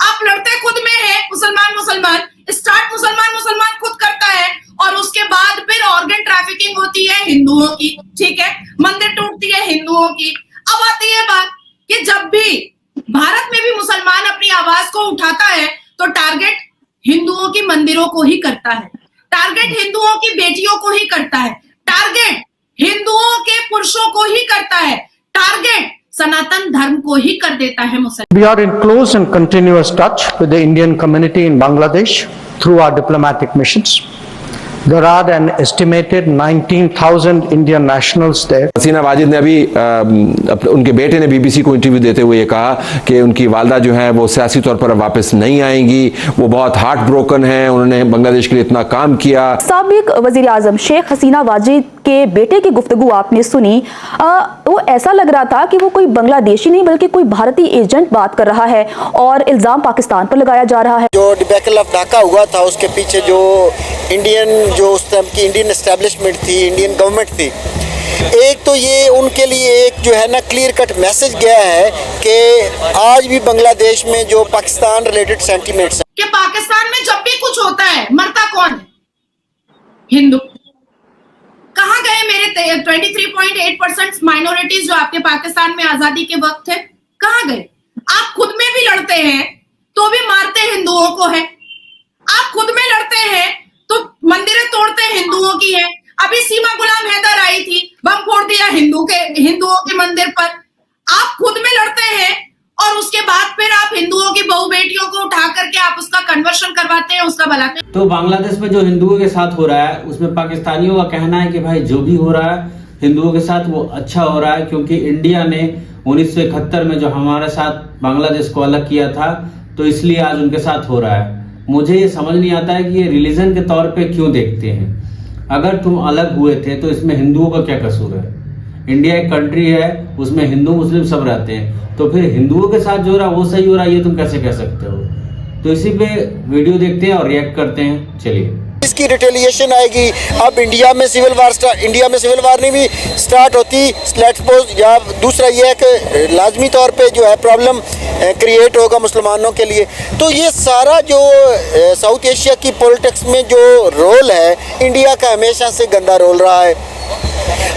आप लड़ते खुद में है, मुसलमान मुसलमान, स्टार्ट मुसलमान मुसलमान खुद करता है और उसके बाद फिर ऑर्गन ट्रैफिकिंग होती है हिंदुओं की, ठीक है, मंदिर टूटती है हिंदुओं की। अब आती है बात कि जब भी भारत में भी मुसलमान अपनी आवाज को उठाता है तो टारगेट हिंदुओं की मंदिरों को ही करता है, टारगेट हिंदुओं की बेटियों को ही करता है, टारगेट हिंदुओं के पुरुषों को ही करता है, टारगेट सनातन धर्म को ही कर देता है मुसलमान। We are in close and continuous touch with the Indian community in Bangladesh through our diplomatic missions. There are an estimated 19,000 Indian nationals there. हसीना वाजिद ने अभी उनके बेटे ने बीबीसी को इंटरव्यू देते हुए ये कहा कि उनकी वालदा जो है वो सियासी तौर पर अब वापस नहीं आएंगी, वो बहुत हार्ट ब्रोकन है, उन्होंने बांग्लादेश के लिए इतना काम किया। साबिक वजीर आजम शेख हसीना वाजिद के बेटे की गुफ्तगू आपने सुनी, वो ऐसा लग रहा था कि वो कोई बांग्लादेशी नहीं बल्कि कोई भारतीय एजेंट बात कर रहा है और इल्जाम पाकिस्तान पर लगाया जा रहा है। जो डिबेकल ऑफ ढाका हुआ था उसके पीछे जो उस टाइम की इंडियन एस्टेब्लिशमेंट थी, इंडियन गवर्नमेंट थी, एक तो ये उनके लिए एक जो है ना क्लियर कट मैसेज गया है कि आज भी बांग्लादेश में जो पाकिस्तान रिलेटेड सेंटीमेंट्स कि पाकिस्तान में जब भी कुछ होता है मरता कौन है? हिंदू। कहां गए मेरे 23.8% माइनॉरिटीज जो आपके पाकिस्तान में आजादी के वक्त थे, कहां गए? आप खुद में भी लड़ते हैं तो भी मारते हिंदुओं को है, आप खुद में लड़ते हैं तो मंदिरें तोड़ते हिंदुओं की है। अभी सीमा गुलाम हैदर आई थी, बम फोड़ दिया हिंदुओं के मंदिर पर। आप खुद में लड़ते हैं और उसके बाद फिर आप हिंदुओं की बहू बेटियों को उठा करके आप उसका कन्वर्शन करवाते हैं, उसका भला। तो बांग्लादेश में जो हिंदुओं के साथ हो रहा है उसमें पाकिस्तानियों का कहना है कि भाई जो भी हो रहा है हिंदुओं के साथ वो अच्छा हो रहा है, क्योंकि इंडिया ने 1971 में जो हमारे साथ बांग्लादेश को अलग किया था तो इसलिए आज उनके साथ हो रहा है। मुझे ये समझ नहीं आता है कि ये रिलीजन के तौर पे क्यों देखते हैं। अगर तुम अलग हुए थे तो इसमें हिंदुओं का क्या कसूर है? इंडिया एक कंट्री है, उसमें हिंदू मुस्लिम सब रहते हैं, तो फिर हिंदुओं के साथ जो हो रहा है वो सही हो रहा है, ये तुम कैसे कह सकते हो? तो इसी पे वीडियो देखते हैं और रिएक्ट करते हैं। चलिए, इसकी रिटेलिएशन आएगी। अब इंडिया में सिविल वार नहीं भी स्टार्ट होती, लेट्स सपोज, या दूसरा ये है कि लाजमी तौर पे जो है प्रॉब्लम क्रिएट होगा मुसलमानों के लिए। तो ये सारा जो साउथ एशिया की पॉलिटिक्स में जो रोल है, इंडिया का हमेशा से गंदा रोल रहा है।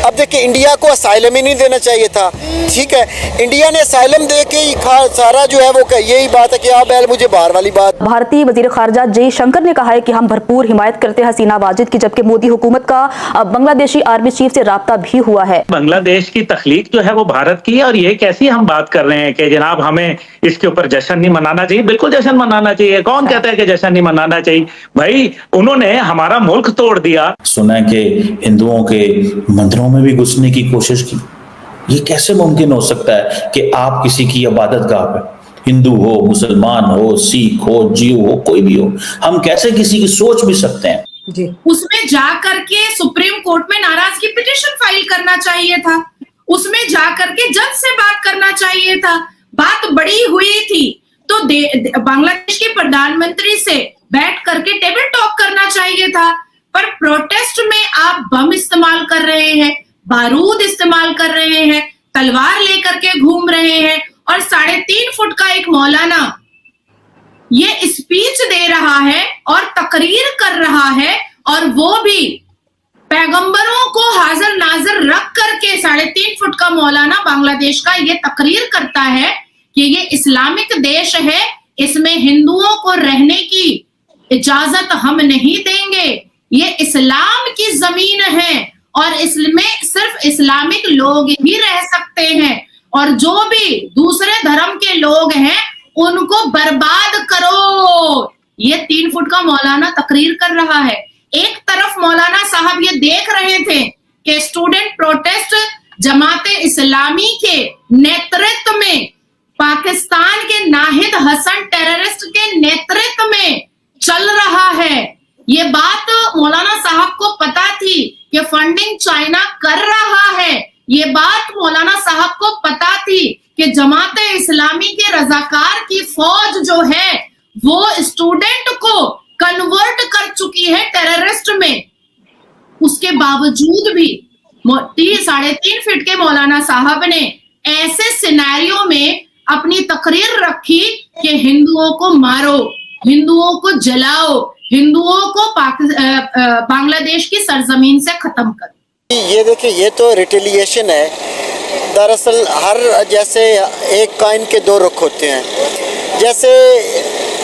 अब देखिए, इंडिया को असाइलम ही नहीं देना चाहिए था, ठीक है, इंडिया ने असाइलम दे के ही सारा जो है वो यही बात है कि आप मुझे बाहर वाली बात। भारतीय वजीर खारजा जय शंकर ने कहा है कि हम भरपूर हिमायत करते हैं हसीना वाजिद की, जबकि मोदी हुकूमत का बांग्लादेशी आर्मी चीफ से राब्ता भी हुआ है। बांग्लादेश की तख्लीक जो है वो भारत की है और ये कैसी हम बात कर रहे हैं कि जनाब हमें इसके ऊपर जश्न नहीं मनाना चाहिए। बिल्कुल जश्न मनाना चाहिए। कौन कहता है कि जश्न नहीं मनाना चाहिए? भाई उन्होंने हमारा मुल्क तोड़ दिया। सुना कि हिंदुओं के मंदिरों में भी घुसने की कोशिश की। ये कैसे मुमकिन हो सकता है कि आप किसी की इबादत गाह पे, हिंदू हो, मुसलमान हो, सिख हो, जियो हो, कोई भी हो, हम कैसे किसी की सोच भी सकते हैं? जी। उसमें जा करके सुप्रीम कोर्ट में नाराजगी पिटीशन फाइल करना चाहिए था, उसमें जा करके जज से बात करना चाहिए था। बात बड़ी हुई थी तो बांग्लादेश के प्रधानमंत्री से बैठ करके टेबल टॉक करना चाहिए था, पर प्रोटेस्ट में आप बम इस्तेमाल कर रहे हैं, बारूद इस्तेमाल कर रहे हैं, तलवार लेकर के घूम रहे हैं और 3.5 फुट का एक मौलाना ये स्पीच दे रहा है और तकरीर कर रहा है, और वो भी पैगंबरों को हाजिर नाजिर रख करके 3.5 फुट का मौलाना बांग्लादेश का ये तकरीर करता है कि ये इस्लामिक देश है, इसमें हिंदुओं को रहने की इजाजत हम नहीं देंगे, ये इस्लाम की जमीन है और इसमें सिर्फ इस्लामिक लोग ही रह सकते हैं और जो भी दूसरे धर्म के लोग हैं उनको बर्बाद करो। ये 3 फुट का मौलाना तकरीर कर रहा है। एक तरफ मौलाना साहब ये देख रहे थे कि स्टूडेंट प्रोटेस्ट जमाते इस्लामी के नेतृत्व में, पाकिस्तान के नाहिद हसन टेररिस्ट के नेतृत्व में चल रहा है। ये बात मौलाना साहब को पता थी कि फंडिंग चाइना कर रहा है। ये बात मौलाना साहब को पता थी कि जमाते इस्लामी के रजाकार की फौज जो है वो स्टूडेंट को कन्वर्ट कर चुकी है टेररिस्ट में। उसके बावजूद भी 3.5 फीट के मौलाना साहब ने ऐसे सिनेरियो में अपनी तकरीर रखी कि हिंदुओं को मारो, हिंदुओं को जलाओ, हिंदुओं को बांग्लादेश की सरजमीन से खत्म करो। ये देखिए, ये तो रिटेलिएशन है। दरअसल हर जैसे एक कॉइन के दो रुख होते हैं। जैसे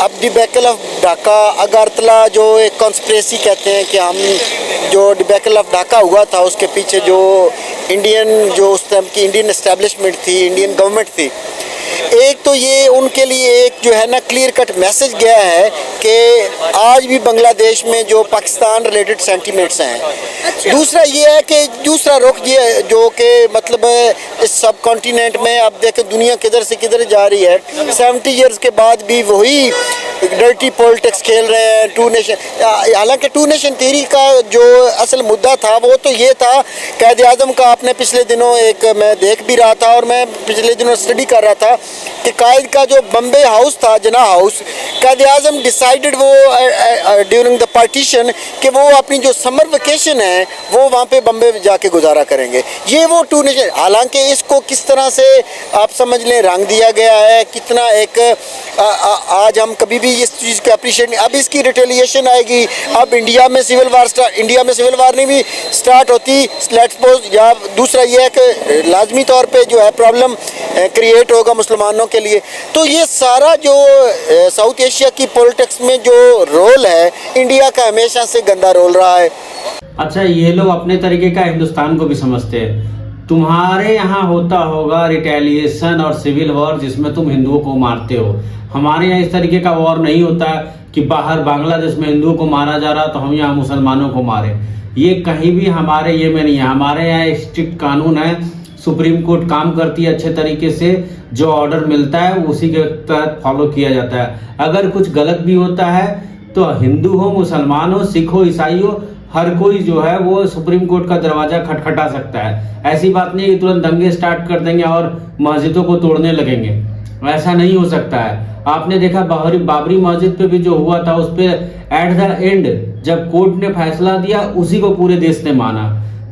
अब डिबैकल ऑफ ढाका, अगरतला जो एक कॉन्स्पिरेसी कहते हैं कि हम जो डिबैकल ऑफ ढाका हुआ था उसके पीछे जो उस टाइम की इंडियन एस्टेब्लिशमेंट थी, इंडियन गवर्नमेंट थी, एक तो ये उनके लिए एक जो है ना क्लियर कट मैसेज गया है कि आज भी बांग्लादेश में जो पाकिस्तान रिलेटेड सेंटीमेंट्स हैं। दूसरा ये है कि दूसरा रुख ये जो कि मतलब इस सब कॉन्टिनेंट में अब देखें दुनिया किधर से किधर जा रही है। 70 ईयर्स के बाद भी वही डर्टी पॉलिटिक्स खेल रहे हैं, टू नेशन। हालांकि टू नेशन थ्योरी का जो असल मुद्दा था वो तो ये था, कायद आज़म का आपने पिछले दिनों एक मैं देख भी रहा था और मैं पिछले दिनों स्टडी कर रहा था कि कायद का जो बम्बे हाउस था, जना हाउस, कायद आज़म डिसाइडेड वो ड्यूरिंग द पार्टीशन कि वो अपनी जो समर वेकेशन है वो वहाँ पे बम्बे जाके गुजारा करेंगे। ये वो टू नेशन, हालांकि इसको किस तरह से आप समझ लें रंग दिया गया है, कितना एक आज हम कभी भी इस चीज़ को अप्रिशिएट नहीं। अब इसकी रिटेलिएशन आएगी। अब इंडिया में सिविल वार नहीं भी स्टार्ट होती, लेट्स सपोज, या दूसरा ये है कि लाजमी तौर पे जो है प्रॉब्लम क्रिएट होगा मुसलमानों के लिए। तो ये सारा जो साउथ एशिया की पॉलिटिक्स में जो रोल है, इंडिया का हमेशा से गंदा रोल रहा है। अच्छा, ये लोग अपने तरीके का हिंदुस्तान को भी समझते हैं। तुम्हारे यहाँ होता होगा रिटेलिएशन और सिविल वॉर जिसमें तुम हिंदुओं को मारते हो। हमारे यहाँ इस तरीके का वॉर नहीं होता कि बाहर बांग्लादेश में हिंदुओं को मारा जा रहा तो हम यहाँ मुसलमानों को मारे। ये कहीं भी हमारे ये में नहीं है। हमारे यहाँ एक स्ट्रिक्ट कानून है, सुप्रीम कोर्ट काम करती है अच्छे तरीके से, जो ऑर्डर मिलता है उसी के तहत फॉलो किया जाता है। अगर कुछ गलत भी होता है तो हिंदू हो, मुसलमान हो, सिख हो, ईसाई हो, हर कोई जो है वो सुप्रीम कोर्ट का दरवाजा खटखटा सकता है। ऐसी बात नहीं कि तुरंत दंगे स्टार्ट कर देंगे और मस्जिदों को तोड़ने लगेंगे, ऐसा नहीं हो सकता है। आपने देखा बाबरी मस्जिद पे भी जो हुआ था, उस पे एट द एंड जब कोर्ट ने फैसला दिया उसी को पूरे देश ने माना।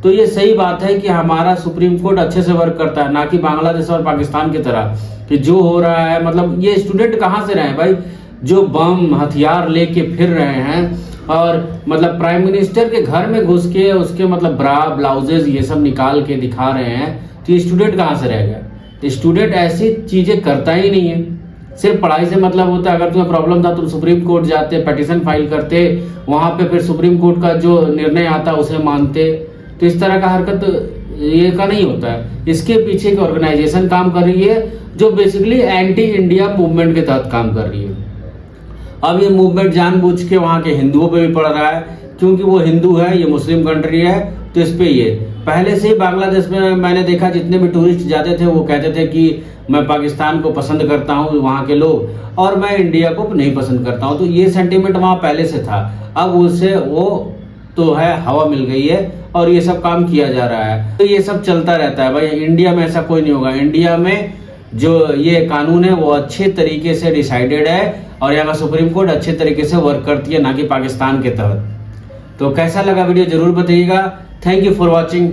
तो ये सही बात है कि हमारा सुप्रीम कोर्ट अच्छे से वर्क करता है, ना कि बांग्लादेश और पाकिस्तान की तरह कि जो हो रहा है। मतलब ये स्टूडेंट कहाँ से रहे हैं भाई, जो बम हथियार लेके फिर रहे हैं और मतलब प्राइम मिनिस्टर के घर में घुस के उसके मतलब ब्रा ब्लाउजेज ये सब निकाल के दिखा रहे हैं। तो ये स्टूडेंट कहाँ से रह गया? स्टूडेंट ऐसी चीजें करता ही नहीं है। सिर्फ पढ़ाई से मतलब होता है। अगर तुम्हें प्रॉब्लम था तुम सुप्रीम कोर्ट जाते, पिटीशन फाइल करते, वहां पे फिर सुप्रीम कोर्ट का जो निर्णय आता उसे मानते। तो इस तरह का हरकत ये का नहीं होता है। इसके पीछे एक ऑर्गेनाइजेशन काम कर रही है जो बेसिकली एंटी इंडिया मूवमेंट के तहत काम कर रही है। अब ये मूवमेंट जानबूझ के वहाँ के हिंदुओं पे भी पड़ रहा है, क्योंकि वो हिंदू है, ये मुस्लिम कंट्री है, तो इस पे ये पहले से ही बांग्लादेश में मैंने देखा जितने भी टूरिस्ट जाते थे वो कहते थे कि मैं पाकिस्तान को पसंद करता हूँ वहाँ के लोग, और मैं इंडिया को नहीं पसंद करता हूँ। तो ये सेंटीमेंट वहाँ पहले से था। अब उससे वो तो है हवा मिल गई है और ये सब काम किया जा रहा है। तो ये सब चलता रहता है भाई। इंडिया में ऐसा कोई नहीं होगा। इंडिया में जो ये कानून है वो अच्छे तरीके से डिसाइडेड है और यहाँ का सुप्रीम कोर्ट अच्छे तरीके से वर्क करती है, ना कि पाकिस्तान के तहत। तो कैसा लगा वीडियो जरूर बताइएगा। Thank you for watching.